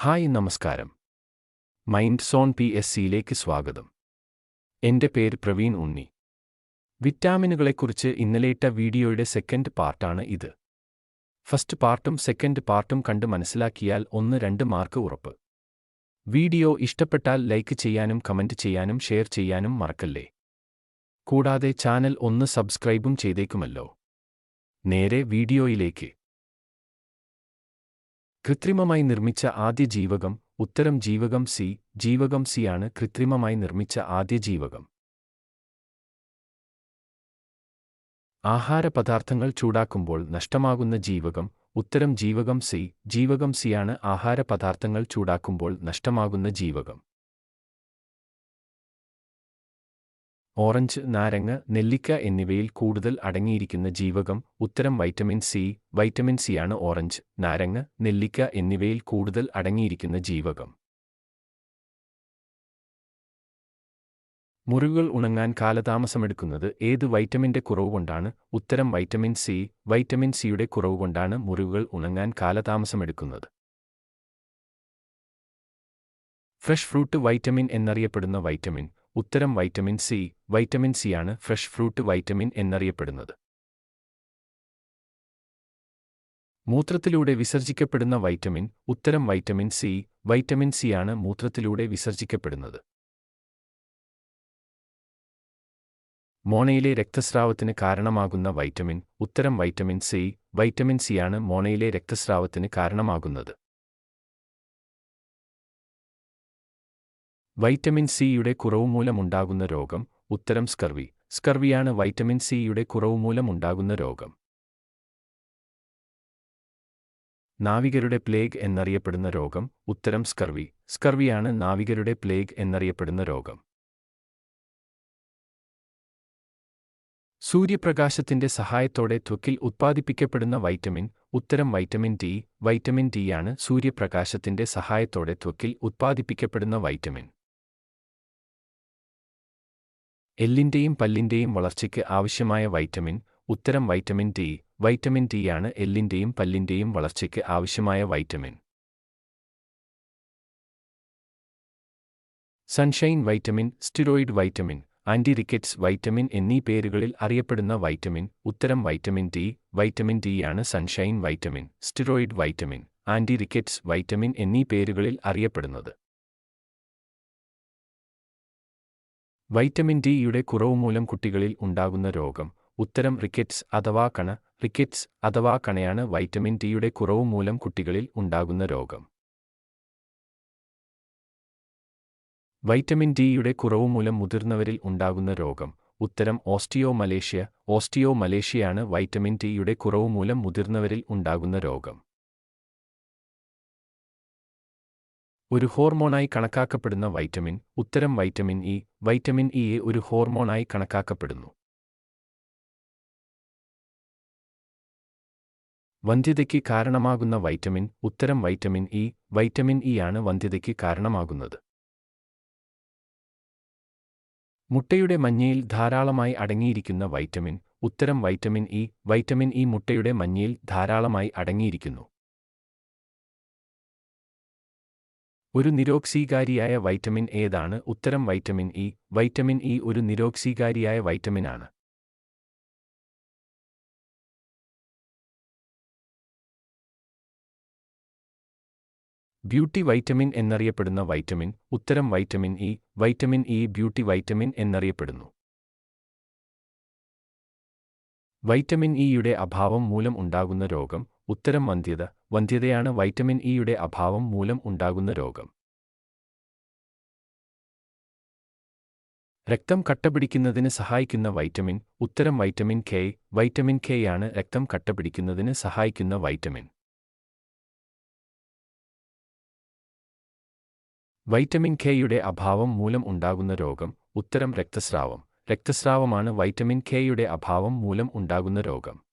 Hi നമസ്കാരം. Mind zone PSCയിലേക്ക് സ്വാഗതം. എൻ്റെ പേര് പ്രവീൺ ഉണ്ണി. വിറ്റാമിനുകളെക്കുറിച്ച് ഇന്നലെ ഇട്ട വീഡിയോയുടെ സെക്കൻഡ് പാർട്ടാണ് ഇത്. ഫസ്റ്റ് പാർട്ടും സെക്കൻഡ് പാർട്ടും കണ്ട് മനസ്സിലാക്കിയാൽ 1-2 മാർക്ക് ഉറപ്പ്. വീഡിയോ ഇഷ്ടപ്പെട്ടാൽ ലൈക്ക് ചെയ്യാനും കമന്റ് ചെയ്യാനും ഷെയർ ചെയ്യാനും മറക്കല്ലേ. കൂടാതെ ചാനൽ ഒന്ന് സബ്സ്ക്രൈബും ചെയ്തേക്കുമല്ലോ. നേരെ വീഡിയോയിലേക്ക്. കൃത്രിമമായി നിർമ്മിച്ച ആദ്യ ജീവകം. ഉത്തരം ജീവകം സി. ജീവകം സി ആണ് കൃത്രിമമായി നിർമ്മിച്ച ആദ്യ ജീവകം. ആഹാരപദാർത്ഥങ്ങൾ ചൂടാക്കുമ്പോൾ നഷ്ടമാകുന്ന ജീവകം. ഉത്തരം ജീവകം സി. ജീവകം സി ആണ് ആഹാരപദാർത്ഥങ്ങൾ ചൂടാക്കുമ്പോൾ നഷ്ടമാകുന്ന ജീവകം. ഓറഞ്ച്, നാരങ്ങ, നെല്ലിക്ക എന്നിവയിൽ കൂടുതൽ അടങ്ങിയിരിക്കുന്ന ജീവകം. ഉത്തരം വൈറ്റമിൻ സി. വൈറ്റമിൻ സി ആണ് ഓറഞ്ച്, നാരങ്ങ, നെല്ലിക്ക എന്നിവയിൽ കൂടുതൽ അടങ്ങിയിരിക്കുന്ന ജീവകം. മുറിവുകൾ ഉണങ്ങാൻ കാലതാമസമെടുക്കുന്നത് ഏത് വൈറ്റമിൻ്റെ കുറവുകൊണ്ടാണ്? ഉത്തരം വൈറ്റമിൻ സി. വൈറ്റമിൻ സിയുടെ കുറവുകൊണ്ടാണ് മുറിവുകൾ ഉണങ്ങാൻ കാലതാമസമെടുക്കുന്നത്. ഫ്രഷ് ഫ്രൂട്ട് വൈറ്റമിൻ എന്നറിയപ്പെടുന്ന വൈറ്റമിൻ. ഉത്തരം വൈറ്റമിൻ സി. വൈറ്റമിൻ സി ആണ് ഫ്രഷ് ഫ്രൂട്ട് വൈറ്റമിൻ എന്നറിയപ്പെടുന്നത്. മൂത്രത്തിലൂടെ വിസർജിക്കപ്പെടുന്ന വൈറ്റമിൻ. ഉത്തരം വൈറ്റമിൻ സി. വൈറ്റമിൻ സി ആണ് മൂത്രത്തിലൂടെ വിസർജിക്കപ്പെടുന്നത്. മോണയിലെ രക്തസ്രാവത്തിന് കാരണമാകുന്ന വൈറ്റമിൻ. ഉത്തരം വൈറ്റമിൻ സി. വൈറ്റമിൻ സി ആണ് മോണയിലെ രക്തസ്രാവത്തിന് കാരണമാകുന്നത്. വൈറ്റമിൻ സിയുടെ കുറവുമൂലമുണ്ടാകുന്ന രോഗം. ഉത്തരം സ്കർവി. സ്കർവിയാണ് വൈറ്റമിൻ സിയുടെ കുറവുമൂലമുണ്ടാകുന്ന രോഗം. നാവികരുടെ പ്ലേഗ് എന്നറിയപ്പെടുന്ന രോഗം. ഉത്തരം സ്കർവി. സ്കർവിയാണ് നാവികരുടെ പ്ലേഗ് എന്നറിയപ്പെടുന്ന രോഗം. സൂര്യപ്രകാശത്തിന്റെ സഹായത്തോടെ ത്വക്കിൽ ഉത്പാദിപ്പിക്കപ്പെടുന്ന വൈറ്റമിൻ. ഉത്തരം വൈറ്റമിൻ ഡി. വൈറ്റമിൻ ഡി ആണ് സൂര്യപ്രകാശത്തിന്റെ സഹായത്തോടെ ത്വക്കിൽ ഉത്പാദിപ്പിക്കപ്പെടുന്ന വൈറ്റമിൻ. എല്ലിന്റെയും പല്ലിന്റെയും വളർച്ചയ്ക്ക് ആവശ്യമായ വൈറ്റമിൻ. ഉത്തരം വൈറ്റമിൻ ഡി. വൈറ്റമിൻ ഡി ആണ് എല്ലിന്റെയും പല്ലിന്റെയും വളർച്ചയ്ക്ക് ആവശ്യമായ vitamin. Sunshine vitamin, steroid vitamin, anti rickets vitamin എന്നീ പേരുകളിൽ അറിയപ്പെടുന്ന വൈറ്റമിൻ. ഉത്തരം വൈറ്റമിൻ ഡി. വൈറ്റമിൻ ഡി ആണ് sunshine vitamin, steroid vitamin, anti rickets vitamin എന്നീ പേരുകളിൽ അറിയപ്പെടുന്നത്. വൈറ്റമിൻ ഡിയുടെ കുറവുമൂലം കുട്ടികളിൽ ഉണ്ടാകുന്ന രോഗം. ഉത്തരം റിക്കറ്റ്സ് അഥവാ കണ. റിക്കറ്റ്സ് അഥവാ കണയാണ് വൈറ്റമിൻ ഡിയുടെ കുറവുമൂലം കുട്ടികളിൽ ഉണ്ടാകുന്ന രോഗം. വൈറ്റമിൻ ഡിയുടെ കുറവുമൂലം മുതിർന്നവരിൽ ഉണ്ടാകുന്ന രോഗം. ഉത്തരം ഓസ്റ്റിയോമലേഷ്യ. ഓസ്റ്റിയോമലേഷ്യയാണ് വൈറ്റമിൻ ഡിയുടെ കുറവുമൂലം മുതിർന്നവരിൽ ഉണ്ടാകുന്ന രോഗം. ഒരു ഹോർമോണായി കണക്കാക്കപ്പെടുന്ന വൈറ്റമിൻ. ഉത്തരം വൈറ്റമിൻ ഇ. വൈറ്റമിൻ ഇ ഒരു ഹോർമോണായി കണക്കാക്കപ്പെടുന്നു. വന്ധ്യതയ്ക്ക് കാരണമാകുന്ന വൈറ്റമിൻ. ഉത്തരം വൈറ്റമിൻ ഇ. വൈറ്റമിൻ ഇ ആണ് വന്ധ്യതയ്ക്ക് കാരണമാകുന്നത്. മുട്ടയുടെ മഞ്ഞയിൽ ധാരാളമായി അടങ്ങിയിരിക്കുന്ന വൈറ്റമിൻ. ഉത്തരം വൈറ്റമിൻ ഇ. വൈറ്റമിൻ ഇ മുട്ടയുടെ മഞ്ഞയിൽ ധാരാളമായി അടങ്ങിയിരിക്കുന്നു. ഒരു നിരോക്സീകാരിയായ വൈറ്റമിൻ ഏതാണ്? ഉത്തരം വൈറ്റമിൻ ഇ. വൈറ്റമിൻ ഇ ഒരു നിരോക്സീകാരിയായ വൈറ്റമിനാണ്. ബ്യൂട്ടി വൈറ്റമിൻ എന്നറിയപ്പെടുന്ന വൈറ്റമിൻ. ഉത്തരം vitamin E. Vitamin E beauty vitamin എന്നറിയപ്പെടുന്നു. വൈറ്റമിൻ ഇയുടെ അഭാവം മൂലം ഉണ്ടാകുന്ന രോഗം. ഉത്തരം വന്ധ്യത. വന്ധ്യതയാണ് വൈറ്റമിൻ ഇയുടെ അഭാവം മൂലം ഉണ്ടാകുന്ന രോഗം. രക്തം കട്ടപിടിക്കുന്നതിന് സഹായിക്കുന്ന വൈറ്റമിൻ. ഉത്തരം വൈറ്റമിൻ കെ. വൈറ്റമിൻ കെ ആണ് രക്തം കട്ടപിടിക്കുന്നതിന് സഹായിക്കുന്ന വൈറ്റമിൻ. വൈറ്റമിൻ കെയുടെ അഭാവം മൂലം ഉണ്ടാകുന്ന രോഗം. ഉത്തരം രക്തസ്രാവം. രക്തസ്രാവമാണ് വൈറ്റമിൻ കെയുടെ അഭാവം മൂലം ഉണ്ടാകുന്ന രോഗം.